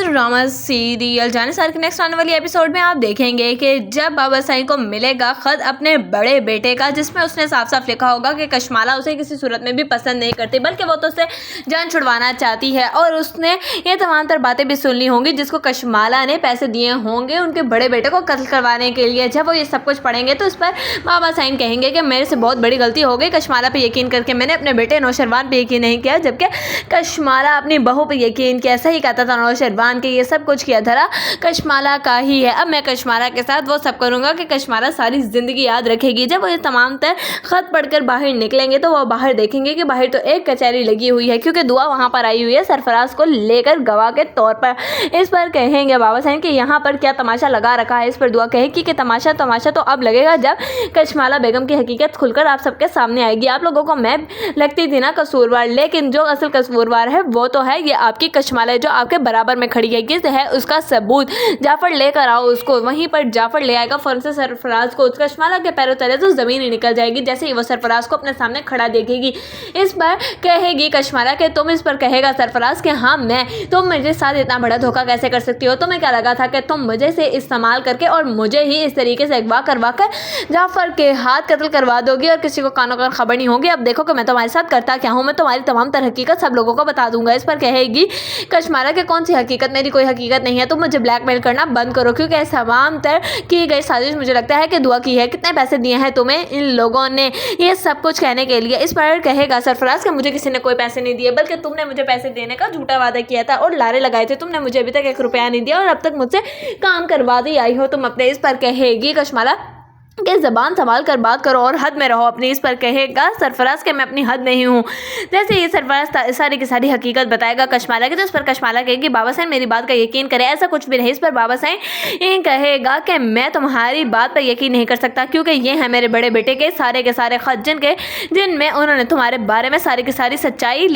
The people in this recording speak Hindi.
ड्रामा सीरियल जानेसार के नेक्स्ट आने वाली एपिसोड में आप देखेंगे कि जब बाबा साईं को मिलेगा खत अपने बड़े बेटे का, जिसमें उसने साफ साफ लिखा होगा कि कशमाला उसे किसी सूरत में भी पसंद नहीं करती, बल्कि वो तो उसे जान छुड़वाना चाहती है। और उसने ये तमाम तर बातें भी सुननी होंगी जिसको कशमाला ने पैसे दिए होंगे उनके बड़े बेटे को कत्ल करवाने के लिए। जब वो ये सब कुछ पढ़ेंगे तो इस पर बाबा साईं कहेंगे कि मेरे से बहुत बड़ी गलती हो गई, कशमाला पे यकीन करके मैंने अपने बेटे नौशरवान पे यकीन नहीं किया, जबकि कशमाला अपनी बहू पे यकीन किया। सही कहता था नौशरवान के, ये सब कुछ किया धरा कशमाला का ही है। अब मैं कशमाला के साथ वो सब करूंगा कि कशमाला सारी जिंदगी याद रखेगी। जब वो ये तमाम तर खत पढ़कर बाहर निकलेंगे तो वो बाहर देखेंगे कि बाहर तो एक कचहरी लगी हुई है, क्योंकि दुआ वहां पर आई हुई है सरफराज को लेकर गवाह के तौर पर। इस पर कहेंगे बाबा साईं कि यहाँ पर क्या तमाशा लगा रखा है। इस पर दुआ कहेगी कि तमाशा तो अब लगेगा जब कशमाला बेगम की हकीकत खुलकर आप सबके सामने आएगी। आप लोगों को मैं लगती थी ना कसूरवार, लेकिन जो असल कसूरवार है वो तो है ये आपकी कशमाला, जो आपके बराबर में खड़ी है। किस है उसका सबूत? जाफर लेकर आओ उसको। वहीं पर जाफर ले आएगा फौरन से सरफराज को। कशमाला के पैरों तले तो जमीन ही निकल जाएगी जैसे ही वो सरफराज को अपने सामने खड़ा देखेगी। इस पर कहेगी कशमाला के तुम, इस पर कहेगा सरफराज के हाँ मैं, तुम मेरे साथ इतना बड़ा धोखा कैसे कर सकती हो? तुम्हें क्या लगा था कि तुम मुझे से इस्तेमाल करके और मुझे ही इस तरीके से अगवा करवा कर जाफर के हाथ कत्ल करवा दोगी और किसी को कानों कान खबर नहीं होगी? अब देखो कि मैं तुम्हारे साथ करता क्या हूँ, मैं तुम्हारी तमाम तर हकीकत सब लोगों को बता दूंगा। इस पर कहेगी कशमाला के कौन सी हकीकत? मेरी कोई हकीकत नहीं है, तुम मुझे ब्लैकमेल करना बंद करो, क्योंकि इस तमाम तर की गई साजिश मुझे लगता है कि दुआ की है। कितने पैसे दिए हैं तुम्हें इन लोगों ने ये सब कुछ कहने के लिए? इस पर कहेगा सरफराज के मुझे किसी ने कोई पैसे नहीं दिए, बल्कि तुमने मुझे पैसे देने का झूठा वादा किया था और लारे लगाए थे। तुमने मुझे अभी तक 1 रुपया नहीं दिया और अब तक मुझसे काम करवाती आई हो तुम अपने। इस पर कहेगी कशमाला कि ज़बान संभाल कर बात करो और हद में रहो अपनी। इस पर कहेगा सरफराज के मैं अपनी हद में ही हूँ। जैसे ये सरफराज सारी की सारी हकीकत बताएगा कशमाला की, तो इस पर कशमाला कहेगी बाबा साईं मेरी बात का यकीन करे, ऐसा कुछ भी नहीं। इस पर बाबा साईं कहेगा कि मैं तुम्हारी बात पर यकीन नहीं कर सकता, क्योंकि ये है मेरे बड़े बेटे के सारे खत जिनमें उन्होंने तुम्हारे बारे में सारी की सारी सच्चाई